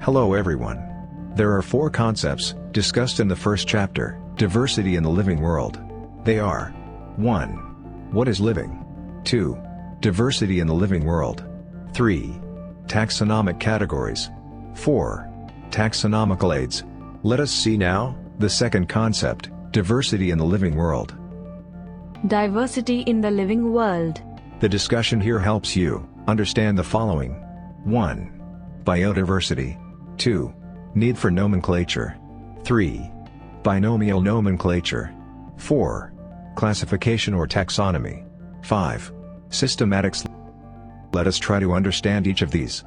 Hello everyone. There are 4 concepts discussed in the first chapter, diversity in the living world. They are: 1. What is living? 2. Diversity in the living world. 3. Taxonomic categories. 4. Taxonomical aids. Let us see now the second concept, diversity in the living world. Diversity in the living world. The discussion here helps you understand the following: 1. Biodiversity. 2. Need for nomenclature. 3. Binomial nomenclature. 4. Classification or taxonomy. 5. Systematics. Let us try to understand each of these.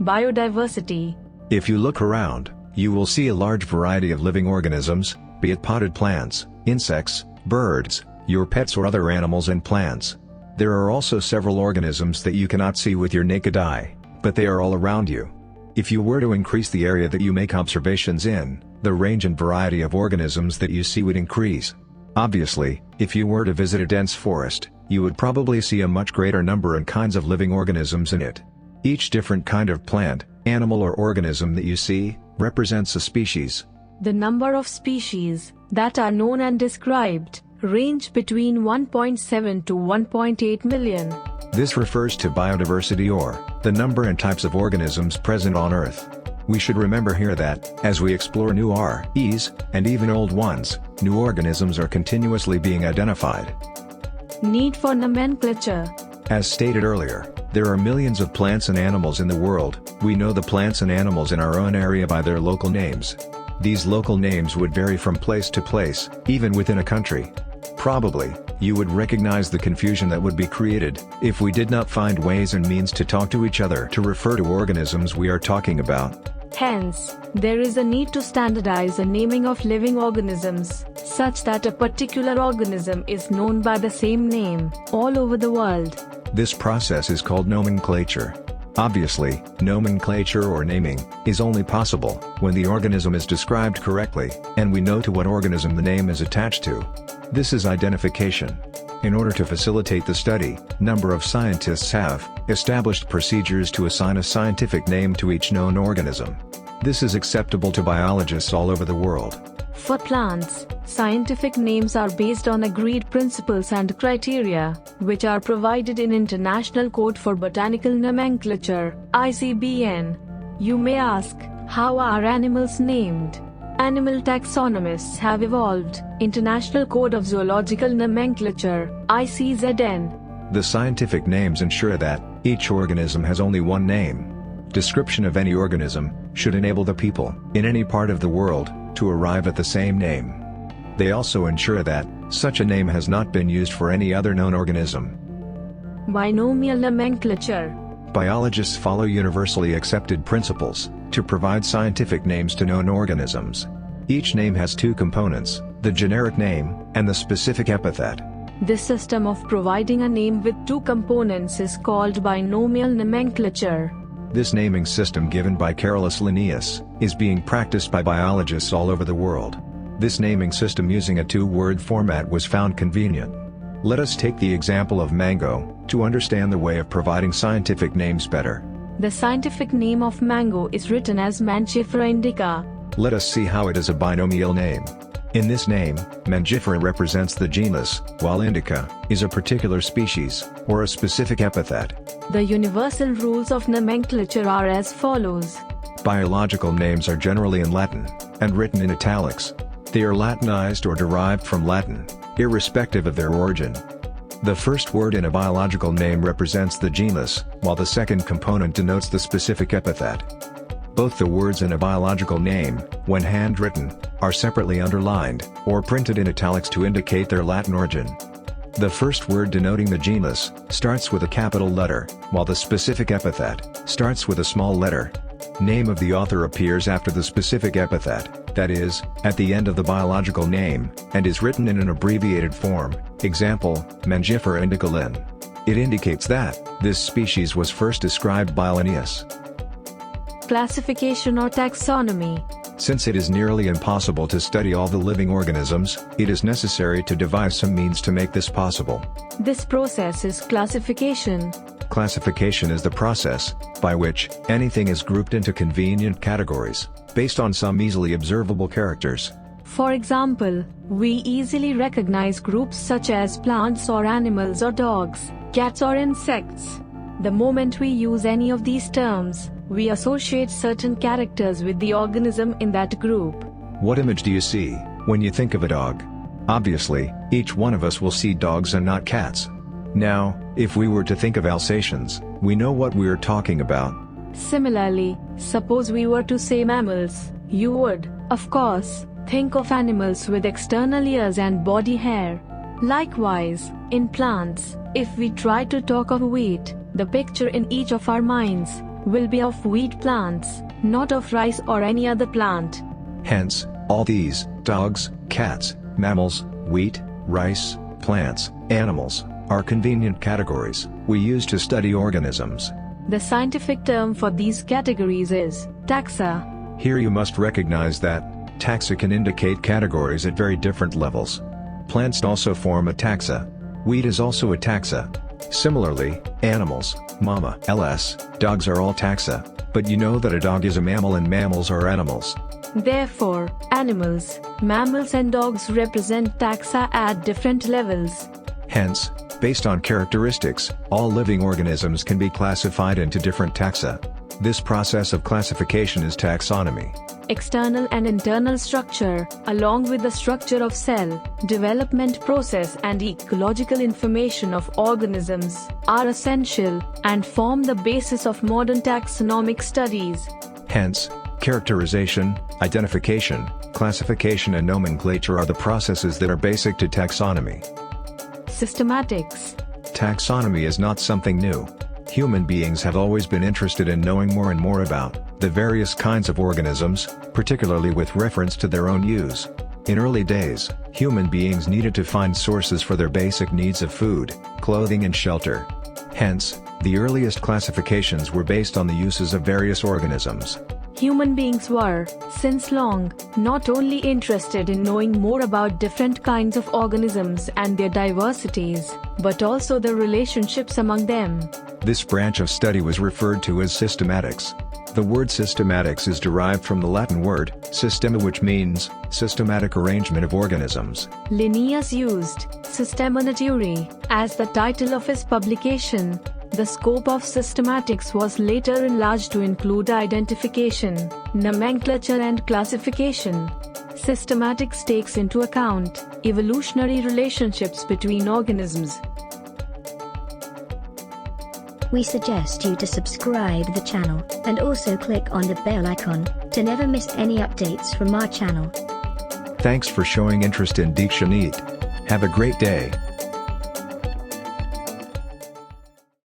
Biodiversity. If you look around, you will see a large variety of living organisms, be it potted plants, insects, birds, your pets or other animals and plants. There are also several organisms that you cannot see with your naked eye, but they are all around you. If you were to increase the area that you make observations in, the range and variety of organisms that you see would increase. Obviously, if you were to visit a dense forest, you would probably see a much greater number and kinds of living organisms in it. Each different kind of plant, animal or organism that you see, represents a species. The number of species that are known and described range between 1.7 to 1.8 million. This refers to biodiversity, or the number and types of organisms present on Earth. We should remember here that, as we explore new REs, and even old ones, new organisms are continuously being identified. Need for nomenclature. As stated earlier, there are millions of plants and animals in the world. We know the plants and animals in our own area by their local names. These local names would vary from place to place, even within a country. Probably, you would recognize the confusion that would be created if we did not find ways and means to talk to each other to refer to organisms we are talking about. Hence, there is a need to standardize the naming of living organisms, such that a particular organism is known by the same name all over the world. This process is called nomenclature. Obviously, nomenclature or naming is only possible when the organism is described correctly, and we know to what organism the name is attached to. This is identification. In order to facilitate the study, number of scientists have established procedures to assign a scientific name to each known organism. This is acceptable to biologists all over the world. For plants, scientific names are based on agreed principles and criteria, which are provided in International Code for Botanical Nomenclature, ICBN. You may ask, how are animals named? Animal taxonomists have evolved International Code of Zoological Nomenclature, ICZN. The scientific names ensure that each organism has only one name. Description of any organism should enable the people in any part of the world to arrive at the same name. They also ensure that such a name has not been used for any other known organism. Binomial nomenclature. Biologists follow universally accepted principles to provide scientific names to known organisms. Each name has 2 components, the generic name and the specific epithet. This system of providing a name with 2 components is called binomial nomenclature. This naming system given by Carolus Linnaeus is being practiced by biologists all over the world. This naming system using a 2-word format was found convenient. Let us take the example of mango to understand the way of providing scientific names better. The scientific name of mango is written as Mangifera indica. Let us see how it is a binomial name. In this name, Mangifera represents the genus, while indica is a particular species, or a specific epithet. The universal rules of nomenclature are as follows. Biological names are generally in Latin, and written in italics. They are Latinized or derived from Latin, irrespective of their origin. The first word in a biological name represents the genus, while the second component denotes the specific epithet. Both the words in a biological name, when handwritten, are separately underlined, or printed in italics to indicate their Latin origin. The first word denoting the genus starts with a capital letter, while the specific epithet starts with a small letter. Name of the author appears after the specific epithet, that is, at the end of the biological name, and is written in an abbreviated form, example, Mangifera indica Linn. It indicates that this species was first described by Linnaeus. Classification or taxonomy. Since it is nearly impossible to study all the living organisms, it is necessary to devise some means to make this possible. This process is classification. Classification is the process by which anything is grouped into convenient categories, based on some easily observable characters. For example, we easily recognize groups such as plants or animals or dogs, cats or insects. The moment we use any of these terms, we associate certain characters with the organism in that group. What image do you see when you think of a dog? Obviously, each one of us will see dogs and not cats. Now, if we were to think of Alsatians, we know what we're talking about. Similarly, suppose we were to say mammals, you would, of course, think of animals with external ears and body hair. Likewise, in plants, if we try to talk of wheat, the picture in each of our minds will be of wheat plants, not of rice or any other plant. Hence, all these, dogs, cats, mammals, wheat, rice, plants, animals, are convenient categories we use to study organisms. The scientific term for these categories is taxa. Here you must recognize that taxa can indicate categories at very different levels. Plants also form a taxa. Wheat is also a taxa. Similarly, animals, mama, ls, dogs are all taxa, but you know that a dog is a mammal and mammals are animals. Therefore, animals, mammals and dogs represent taxa at different levels. Hence, based on characteristics, all living organisms can be classified into different taxa. This process of classification is taxonomy. External and internal structure, along with the structure of cell, development process and ecological information of organisms, are essential and form the basis of modern taxonomic studies. Hence, characterization, identification, classification and nomenclature are the processes that are basic to taxonomy. Systematics. Taxonomy is not something new. Human beings have always been interested in knowing more and more about the various kinds of organisms, particularly with reference to their own use. In early days, human beings needed to find sources for their basic needs of food, clothing and shelter. Hence, the earliest classifications were based on the uses of various organisms. Human beings were, since long, not only interested in knowing more about different kinds of organisms and their diversities, but also the relationships among them. This branch of study was referred to as systematics. The word systematics is derived from the Latin word systema, which means systematic arrangement of organisms. Linnaeus used Systema Naturae as the title of his publication. The scope of systematics was later enlarged to include identification, nomenclature and classification. Systematics takes into account evolutionary relationships between organisms. We suggest you to subscribe the channel and also click on the bell icon to never miss any updates from our channel. Thanks for showing interest in Diksha NEET. Have a great day.